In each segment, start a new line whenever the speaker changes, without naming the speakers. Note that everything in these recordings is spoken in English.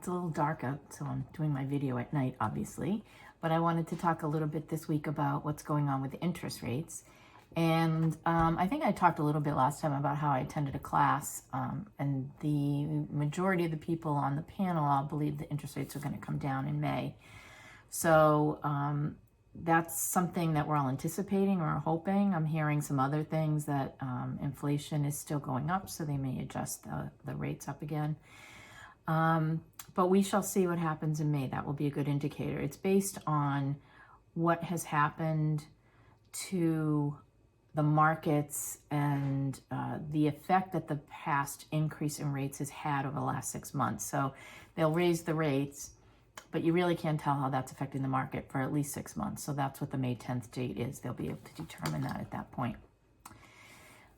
It's a little dark out, so I'm doing my video at night, obviously. But I wanted to talk a little bit this week about what's going on with the interest rates. And I think I talked a little bit last time about how I attended a class, and the majority of the people on the panel all believed the interest rates are going to come down in May. So that's something that we're all anticipating or hoping. I'm hearing some other things that inflation is still going up, so they may adjust the rates up again. But we shall see what happens in May. That will be a good indicator. It's based on what has happened to the markets and the effect that the past increase in rates has had over the last 6 months. So they'll raise the rates, but you really can't tell how that's affecting the market for at least 6 months. So that's what the May 10th date is. They'll be able to determine that at that point.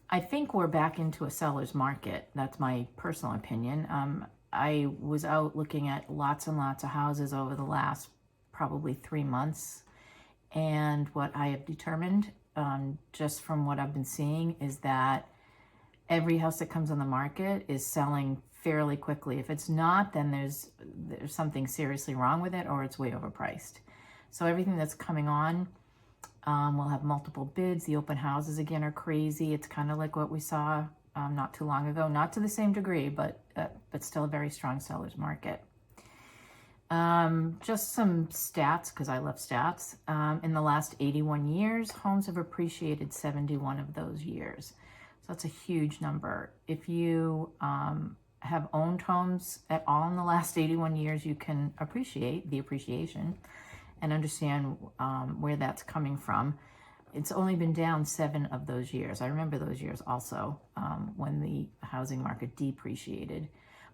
I think we're back into a seller's market. That's my personal opinion. I was out looking at lots and lots of houses over the last probably 3 months. And what I have determined, just from what I've been seeing, is that every house that comes on the market is selling fairly quickly. If it's not, then there's something seriously wrong with it, or it's way overpriced. So everything that's coming on will have multiple bids. The open houses again are crazy. It's kind of like what we saw not too long ago, not to the same degree, but still a very strong seller's market. Just some stats, because I love stats. In the last 81 years, homes have appreciated 71 of those years. So that's a huge number. If you have owned homes at all in the last 81 years, you can appreciate the appreciation and understand where that's coming from. It's only been down 7 of those years. I remember those years also when the housing market depreciated.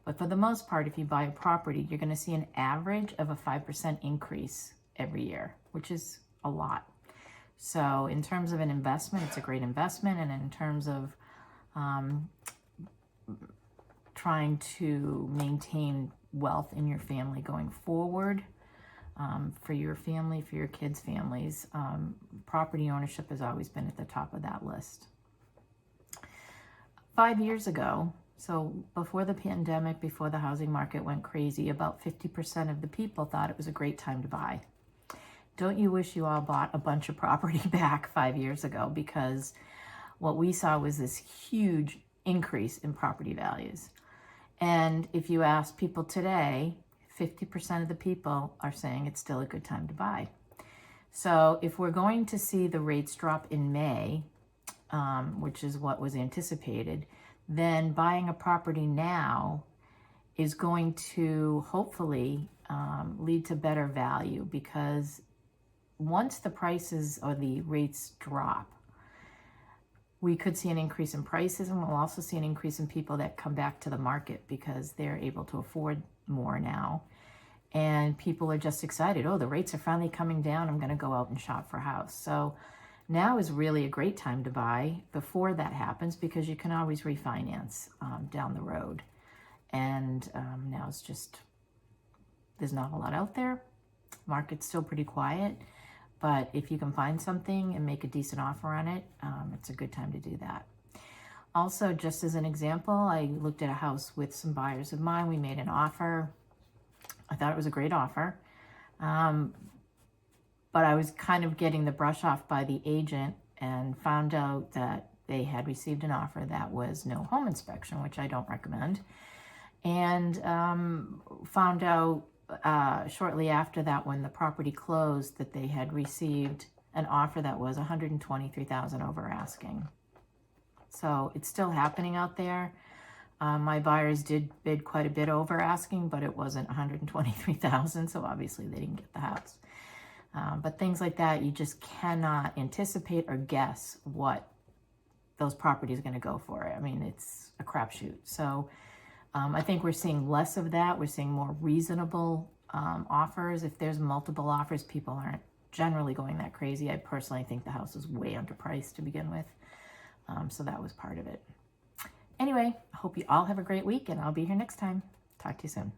But for the most part, if you buy a property, you're going to see an average of a 5% increase every year, which is a lot. So in terms of an investment, it's a great investment. And in terms of trying to maintain wealth in your family going forward, for your family, for your kids' families, property ownership has always been at the top of that list. 5 years ago, so before the pandemic, before the housing market went crazy, about 50% of the people thought it was a great time to buy. Don't you wish you all bought a bunch of property back 5 years ago? Because what we saw was this huge increase in property values. And if you ask people today, 50% of the people are saying it's still a good time to buy. So if we're going to see the rates drop in May, which is what was anticipated, then buying a property now is going to hopefully lead to better value, because once the prices or the rates drop, we could see an increase in prices, and we'll also see an increase in people that come back to the market because they're able to afford more now. And people are just excited. Oh, the rates are finally coming down. I'm going to go out and shop for a house. So now is really a great time to buy before that happens, because you can always refinance down the road. And now it's just, there's not a lot out there. Market's still pretty quiet. But if you can find something and make a decent offer on it, it's a good time to do that. Also, just as an example, I looked at a house with some buyers of mine. We made an offer. I thought it was a great offer. But I was kind of getting the brush off by the agent and found out that they had received an offer that was no home inspection, which I don't recommend. And found out shortly after that, when the property closed, that they had received an offer that was $123,000 over asking. So it's still happening out there. My buyers did bid quite a bit over asking, but it wasn't $123,000, so obviously they didn't get the house. But things like that, you just cannot anticipate or guess what those properties are going to go for. I mean, it's a crapshoot. So I think we're seeing less of that. We're seeing more reasonable offers. If there's multiple offers, people aren't generally going that crazy. I personally think the house is way underpriced to begin with. So that was part of it. Anyway, I hope you all have a great week, and I'll be here next time. Talk to you soon.